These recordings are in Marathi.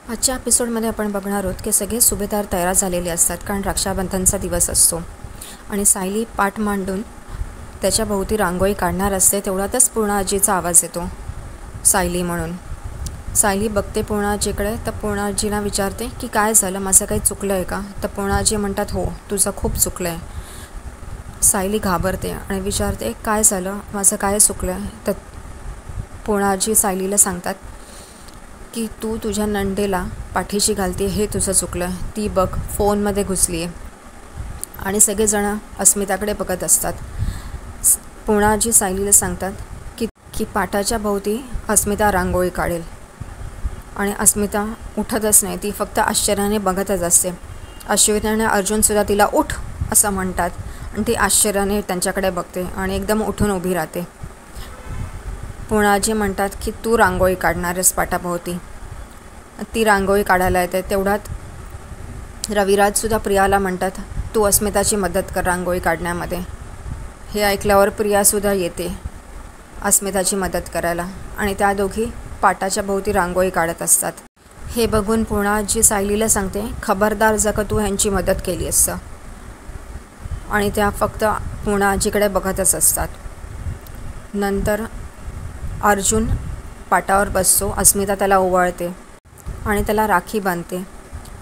आजच्या एपिसोडमध्ये आपण बघणार आहोत की सगळे सुभेदार तयार झालेले असतात कारण रक्षाबंधनचा दिवस असतो आणि सायली पाठ मांडून त्याच्या भोवती रांगोळी काढणार असते. तेवढ्यातच पूर्णाजीचा आवाज येतो, सायली म्हणून. सायली बघते पूर्णाजीकडे तर पूर्णाजीला विचारते की काय झालं, माझं काही चुकलं आहे का? तर पूर्णाजी म्हणतात हो, तुझं खूप चुकलं आहे. सायली घाबरते आणि विचारते काय झालं, माझं काय चुकलं आहे? तर पूर्णाजी सायलीला सांगतात की तू तुझ्या नंदेला पाठीशी घालते हे तुझं चुकलं आहे. ती बघ फोनमध्ये घुसली आहे. आणि सगळेजण अस्मिताकडे बघत असतात. पूर्णाजी सायलीला सांगतात की पाटाच्या भोवती अस्मिता रांगोळी काढेल आणि अस्मिता उठतच नाही, ती फक्त आश्चर्याने बघतच असते. अश्विनी आणि अर्जुनसुद्धा तिला उठ असं म्हणतात आणि ती आश्चर्याने त्यांच्याकडे बघते आणि एकदम उठून उभी राहते. पूर्णाजी म्हणतात की तू रांगोळी काढणारच पाटाभोवती. ती रांगोळी काढायला येते. तेवढ्यात रविराजसुद्धा प्रियाला म्हणतात तू अस्मिताची मदत कर रांगोळी काढण्यामध्ये. हे ऐकल्यावर प्रियासुद्धा येते अस्मिताची मदत करायला आणि त्या दोघी पाटाच्या भोवती रांगोळी काढत असतात. हे बघून पूर्णाजी सायलीला सांगते खबरदार जर का तू ह्यांची मदत केली असतं. आणि त्या फक्त पूर्णाजीकडे बघतच असतात. नंतर अर्जुन पाटावर बसतो. अस्मिता त्याला ओवाळते आणि त्याला राखी बांधते.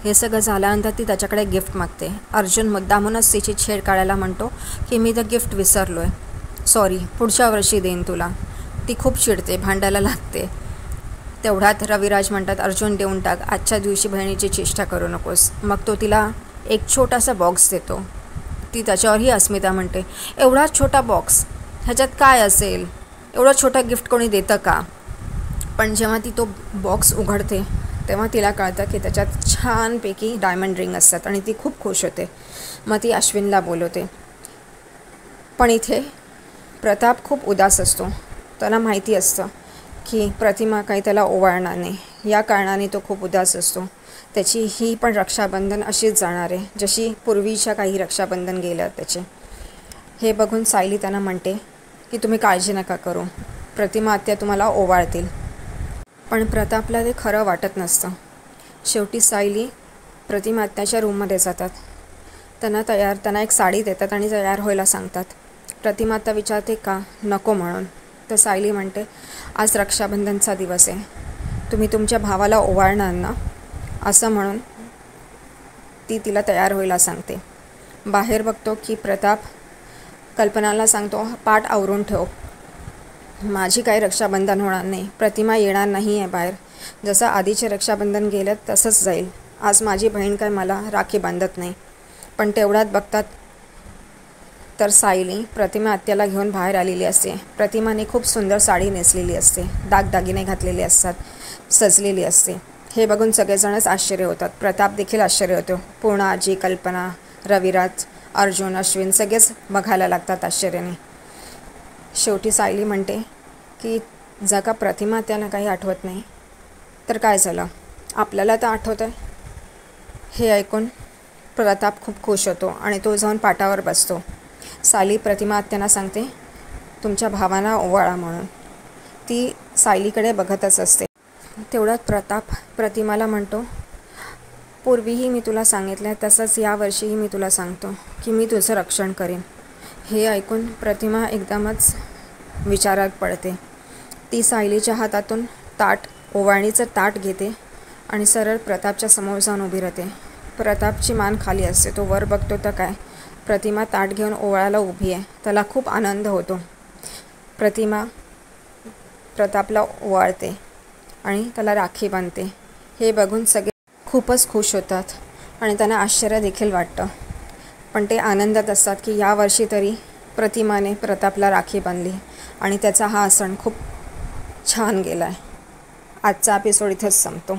हे सगळं झाल्यानंतर ती त्याच्याकडे गिफ्ट मागते. अर्जुन मुद्दामूनच तिची छेड काढायला म्हणतो की मी तर गिफ्ट विसरलो आहे, सॉरी, पुढच्या वर्षी देईन तुला. ती खूप चिडते, भांडायला लागते. तेवढ्यात रविराज म्हणतात अर्जुन देऊन टाक, आजच्या दिवशी बहिणीची चेष्टा करू नकोस. मग तो तिला एक छोटासा बॉक्स देतो. ती त्याच्यावरही अस्मिता म्हणते एवढा छोटा बॉक्स, ह्याच्यात काय असेल, एवढं छोटं गिफ्ट कोणी देतं का? पण जेव्हा ती तो बॉक्स उघडते तेव्हा तिला कळतं की त्याच्यात छानपैकी डायमंड रिंग असतात आणि ती खूप खुश होते. मग ती अश्विनला बोलवते. पण इथे प्रताप खूप उदास असतो. त्याला माहिती असतं की प्रतिमा काही त्याला ओवाळणार नाही. या कारणाने तो खूप उदास असतो. त्याची ही पण रक्षाबंधन अशीच जाणार आहे जशी पूर्वीच्या काही रक्षाबंधन गेल्या त्याचे. हे बघून सायली त्यांना म्हणते की तुम्ही काळजी नका करू, प्रतिमा आत्या तुम्हाला ओवाळतील. पण प्रतापला ते खरं वाटत नसतं. शेवटी सायली प्रतिमा आत्याच्या रूममध्ये जातात. त्यांना एक साडी देतात आणि तयार व्हायला सांगतात. प्रतिमा आत्या विचारते का? नको म्हणून. तर सायली म्हणते आज रक्षाबंधनचा दिवस आहे, तुम्ही तुमच्या भावाला ओवाळणार ना, असं म्हणून ती तिला तयार व्हायला सांगते. बाहेर बघतो की प्रताप कल्पनाला सांगतो पाट आवरून ठेव, माझी काही रक्षाबंधन होणार नाही, प्रतिमा येणार नाही आहे बाहेर. जसं आधीचे रक्षाबंधन गेलं तसंच जाईल. आज माझी बहीण काय मला राखी बांधत नाही. पण तेवढ्यात बघतात तर सायली प्रतिमा आत्याला घेऊन बाहेर आलेली असते. प्रतिमाने खूप सुंदर साडी नेसलेली असते, दागदागिने घातलेले असतात, सजलेली असते. हे बघून सगळेजणच आश्चर्य होतात. प्रताप देखील आश्चर्य होतो. पूर्णाजी, कल्पना, रविराज, अर्जुन, अश्विन सगळेच बघायला लागतात आश्चर्याने. शेवटी सायली म्हणते की जर का प्रतिमा त्यांना काही आठवत नाही तर काय झालं, आपल्याला तर आठवतं आहे. हे ऐकून प्रताप खूप खुश होतो आणि तो जाऊन पाटावर बसतो. सायली प्रतिमा आत्यांना सांगते तुमच्या भावांना ओवाळा म्हणून. ती सायलीकडे बघतच असते. तेवढ्यात प्रताप प्रतिमाला म्हणतो पूर्वीही मी तुला सांगितलं आहे तसंच यावर्षीही मी तुला सांगतो की मी तुझं रक्षण करेन. हे ऐकून प्रतिमा एकदमच विचारात पडते. ती सायलीच्या हातातून ओवाळणीचं ताट घेते आणि सरळ प्रतापच्या समोर जाऊन उभी राहते. प्रतापची मान खाली असते. तो वर बघतो तर काय, प्रतिमा ताट घेऊन ओवाळायला उभी आहे. त्याला खूप आनंद होतो. प्रतिमा प्रतापला ओवाळते आणि त्याला राखी बांधते. हे बघून सगळे खूपच खुश होतात आणि त्यांना आश्चर्य देखील वाटतं. पण ते आनंदात असतात की यावर्षी तरी प्रतिमाने प्रतापला राखी बांधली आणि त्याचा हा सण खूप छान गेला आहे. आजचा एपिसोड इथंच संपतो.